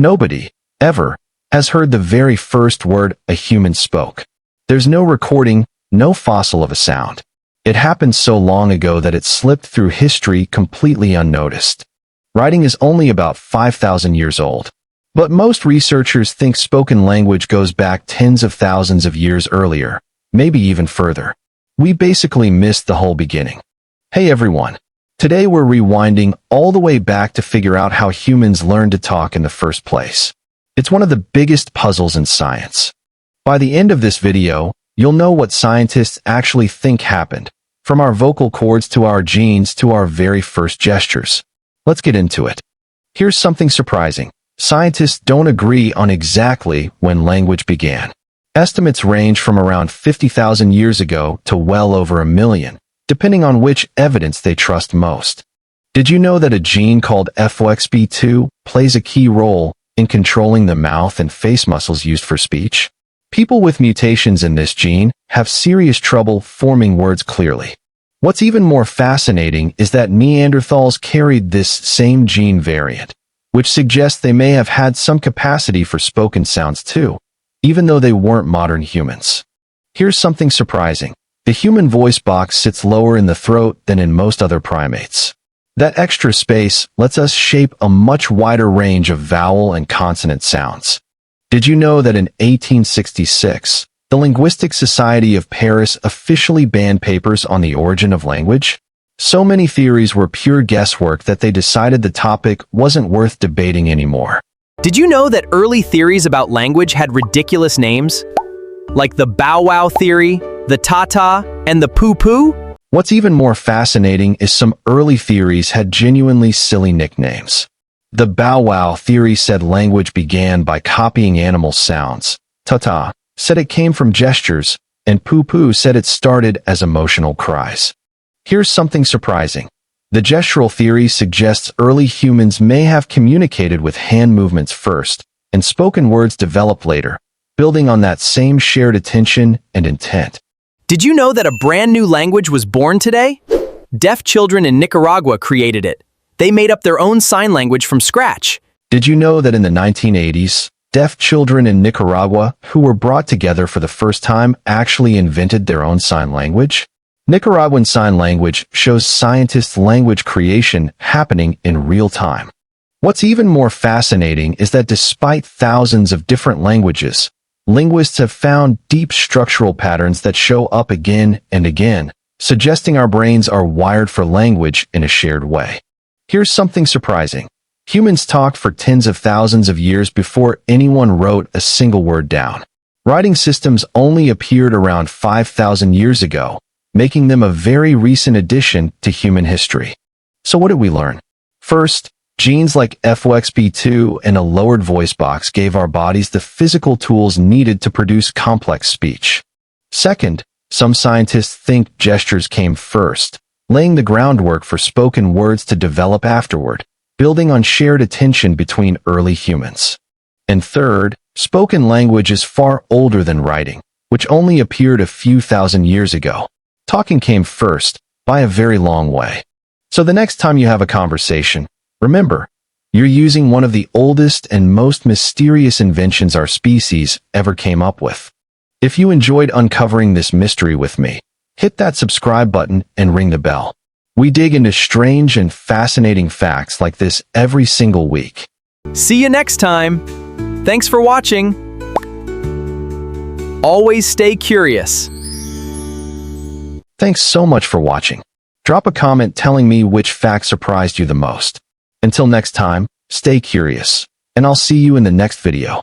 Nobody, ever, has heard the very first word a human spoke. There's no recording, no fossil of a sound. It happened so long ago that it slipped through history completely unnoticed. Writing is only about 5,000 years old. But most researchers think spoken language goes back tens of thousands of years earlier, maybe even further. We basically missed the whole beginning. Hey everyone. Today we're rewinding all the way back to figure out how humans learned to talk in the first place. It's one of the biggest puzzles in science. By the end of this video, you'll know what scientists actually think happened, from our vocal cords to our genes to our very first gestures. Let's get into it. Here's something surprising. Scientists don't agree on exactly when language began. Estimates range from around 50,000 years ago to well over 1 million, depending on which evidence they trust most. Did you know that a gene called FOXP2 plays a key role in controlling the mouth and face muscles used for speech? People with mutations in this gene have serious trouble forming words clearly. What's even more fascinating is that Neanderthals carried this same gene variant, which suggests they may have had some capacity for spoken sounds too, even though they weren't modern humans. Here's something surprising. The human voice box sits lower in the throat than in most other primates. That extra space lets us shape a much wider range of vowel and consonant sounds. Did you know that in 1866, the Linguistic Society of Paris officially banned papers on the origin of language? So many theories were pure guesswork that they decided the topic wasn't worth debating anymore. Did you know that early theories about language had ridiculous names? Like the bow wow theory, the ta-ta, and the poo-poo? What's even more fascinating is some early theories had genuinely silly nicknames. The bow wow theory said language began by copying animal sounds. Ta-ta said it came from gestures, and poo-poo said it started as emotional cries. Here's something surprising. The gestural theory suggests early humans may have communicated with hand movements first, and spoken words developed later, building on that same shared attention and intent. Did you know that a brand new language was born today? Deaf children in Nicaragua created it. They made up their own sign language from scratch. Did you know that in the 1980s, deaf children in Nicaragua who were brought together for the first time actually invented their own sign language? Nicaraguan Sign Language shows scientists' language creation happening in real time. What's even more fascinating is that despite thousands of different languages, linguists have found deep structural patterns that show up again and again, suggesting our brains are wired for language in a shared way. Here's something surprising. Humans talked for tens of thousands of years before anyone wrote a single word down. Writing systems only appeared around 5,000 years ago, making them a very recent addition to human history. So what did we learn? First, genes like FOXP2 and a lowered voice box gave our bodies the physical tools needed to produce complex speech. Second, some scientists think gestures came first, laying the groundwork for spoken words to develop afterward, building on shared attention between early humans. And third, spoken language is far older than writing, which only appeared a few thousand years ago. Talking came first, by a very long way. So the next time you have a conversation, remember, you're using one of the oldest and most mysterious inventions our species ever came up with. If you enjoyed uncovering this mystery with me, hit that subscribe button and ring the bell. We dig into strange and fascinating facts like this every single week. See you next time. Thanks for watching. Always stay curious. Thanks so much for watching. Drop a comment telling me which fact surprised you the most. Until next time, stay curious, and I'll see you in the next video.